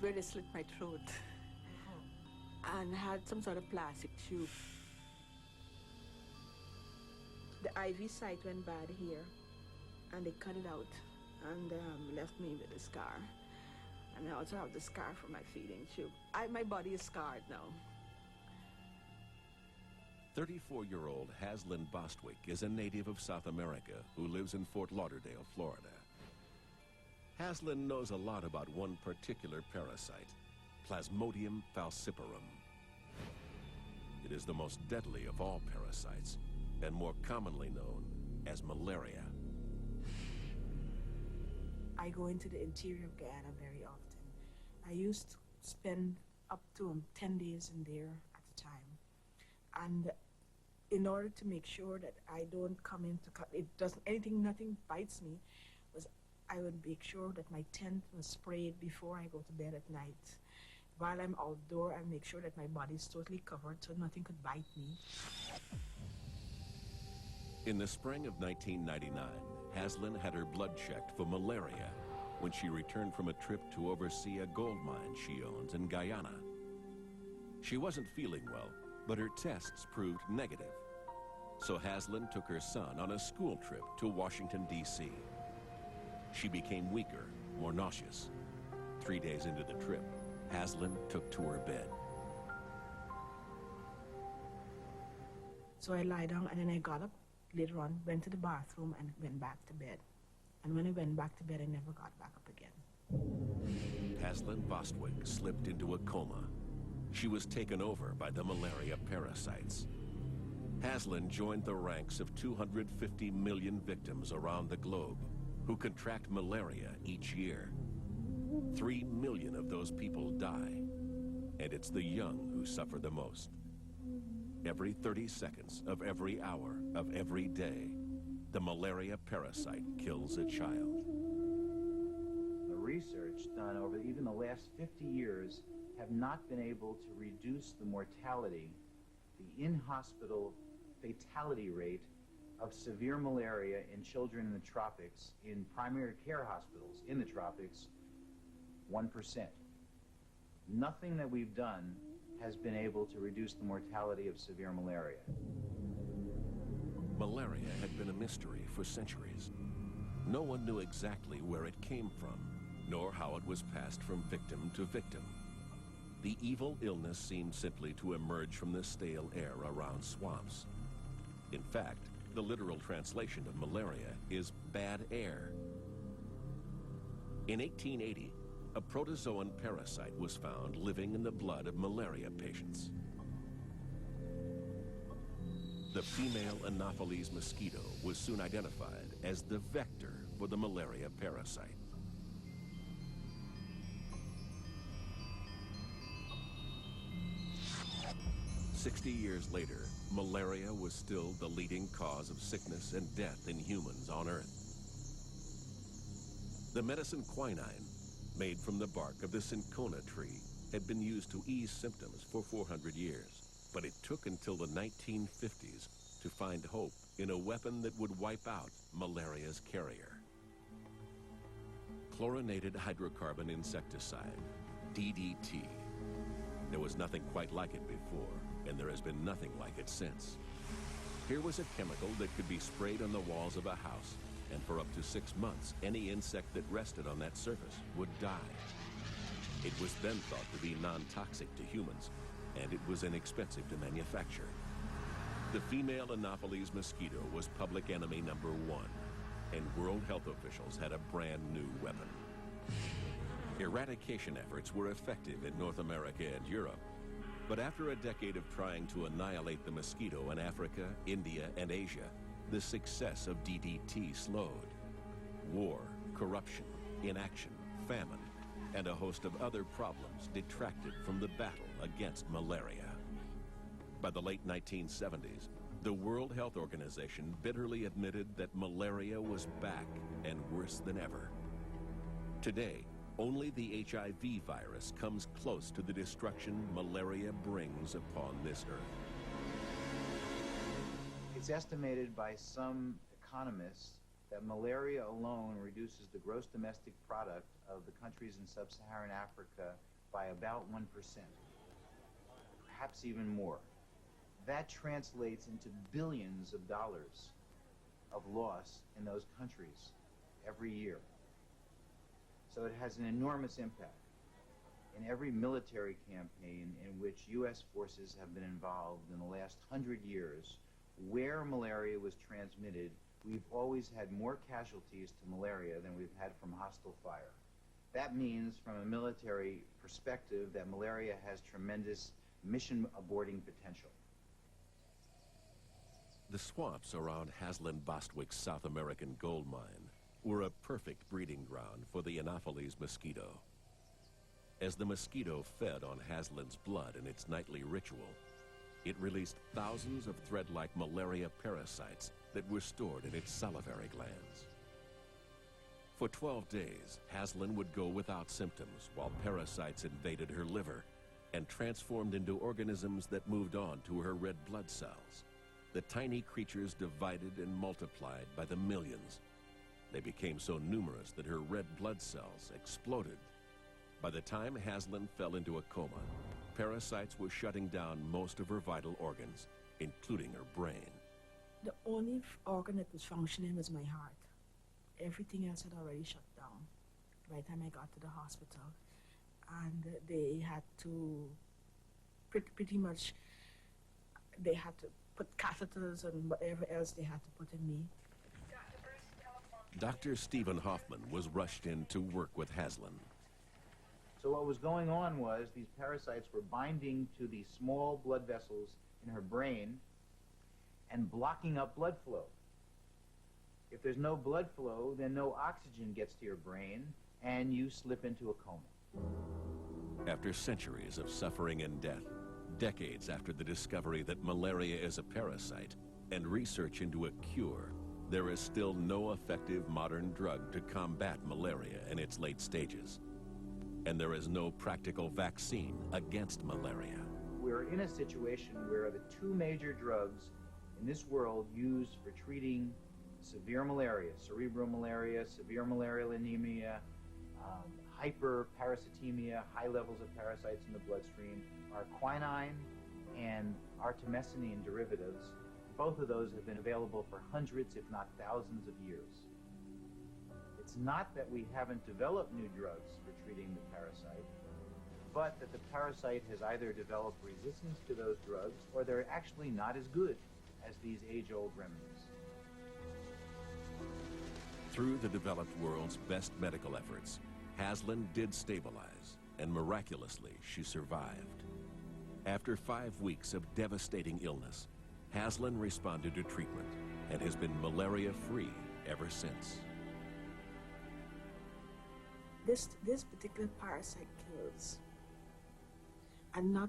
where they slit my throat and had some sort of plastic tube. The IV site went bad here, and they cut it out and left me with a scar. And I also have the scar from my feeding tube. My body is scarred now. 34-year-old Haslyn Bostwick is a native of South America who lives in Fort Lauderdale, Florida. Haslyn knows a lot about one particular parasite, Plasmodium falciparum. It is the most deadly of all parasites and more commonly known as malaria. I go into the interior of Guyana very often. I used to spend up to 10 days in there at a time. And in order to make sure that I don't come into, nothing bites me, I would make sure that my tent was sprayed before I go to bed at night. While I'm outdoor, I make sure that my body is totally covered so nothing could bite me. In the spring of 1999, Haslyn had her blood checked for malaria when she returned from a trip to oversee a gold mine she owns in Guyana. She wasn't feeling well, but her tests proved negative. So Haslyn took her son on a school trip to Washington, D.C. She became weaker, more nauseous. 3 days into the trip, Haslyn took to her bed. So I lie down and then I got up later on, went to the bathroom and went back to bed. And when I went back to bed, I never got back up again. Haslyn Bostwick slipped into a coma. She was taken over by the malaria parasites. Haslyn joined the ranks of 250 million victims around the globe who contract malaria each year. 3 million of those people die, and it's the young who suffer the most. Every 30 seconds of every hour of every day, the malaria parasite kills a child. The research done over even the last 50 years have not been able to reduce the mortality, the in-hospital fatality rate of severe malaria in children in the tropics, in primary care hospitals in the tropics, 1%. Nothing that we've done has been able to reduce the mortality of severe malaria. Malaria had been a mystery for centuries. No one knew exactly where it came from, nor how it was passed from victim to victim. The evil illness seemed simply to emerge from the stale air around swamps. In fact, the literal translation of malaria is bad air. In 1880, a protozoan parasite was found living in the blood of malaria patients. The female Anopheles mosquito was soon identified as the vector for the malaria parasite. "60 years later, malaria was still the leading cause of sickness and death in humans on Earth. The medicine quinine, made from the bark of the cinchona tree, had been used to ease symptoms for 400 years. But it took until the 1950s to find hope in a weapon that would wipe out malaria's carrier. Chlorinated hydrocarbon insecticide, DDT. There was nothing quite like it before, and there has been nothing like it since. Here was a chemical that could be sprayed on the walls of a house, and for up to 6 months, any insect that rested on that surface would die. It was then thought to be non-toxic to humans, and it was inexpensive to manufacture. The female Anopheles mosquito was public enemy #1, and World Health officials had a brand new weapon. Eradication efforts were effective in North America and Europe, but after a decade of trying to annihilate the mosquito in Africa, India, and Asia, the success of DDT slowed. War, corruption, inaction, famine, and a host of other problems detracted from the battle against malaria. By the late 1970s, the World Health Organization bitterly admitted that malaria was back and worse than ever. Today, only the HIV virus comes close to the destruction malaria brings upon this earth. It's estimated by some economists that malaria alone reduces the gross domestic product of the countries in sub-Saharan Africa by about 1%, perhaps even more. That translates into billions of dollars of loss in those countries every year. So it has an enormous impact. In every military campaign in which U.S. forces have been involved in the last 100 years, where malaria was transmitted, we've always had more casualties to malaria than we've had from hostile fire. That means, from a military perspective, that malaria has tremendous mission aborting potential. The swamps around Haslen-Bostwick's South American gold mine were a perfect breeding ground for the Anopheles mosquito. As the mosquito fed on Haslen's blood in its nightly ritual, it released thousands of thread-like malaria parasites that were stored in its salivary glands. For 12 days, Haslen would go without symptoms while parasites invaded her liver and transformed into organisms that moved on to her red blood cells. The tiny creatures divided and multiplied by the millions. They became so numerous that her red blood cells exploded. By the time Haslen fell into a coma, parasites were shutting down most of her vital organs, including her brain. The only organ that was functioning was my heart. Everything else had already shut down by the time I got to the hospital. And they had to pretty much, they had to put catheters and whatever else they had to put in me. Dr. Stephen Hoffman was rushed in to work with Haslen. So what was going on was these parasites were binding to these small blood vessels in her brain and blocking up blood flow. If there's no blood flow, then no oxygen gets to your brain and you slip into a coma. After centuries of suffering and death, decades after the discovery that malaria is a parasite, and research into a cure, there is still no effective modern drug to combat malaria in its late stages. And there is no practical vaccine against malaria. We're in a situation where the two major drugs in this world used for treating severe malaria, cerebral malaria, severe malarial anemia, hyperparasitemia, high levels of parasites in the bloodstream, are quinine and artemisinin derivatives. Both of those have been available for hundreds, if not thousands of years. It's not that we haven't developed new drugs for treating the parasite, but that the parasite has either developed resistance to those drugs or they're actually not as good as these age-old remedies. Through the developed world's best medical efforts, Haslen did stabilize, and miraculously, she survived. After 5 weeks of devastating illness, Haslen responded to treatment and has been malaria-free ever since. This particular parasite kills, and not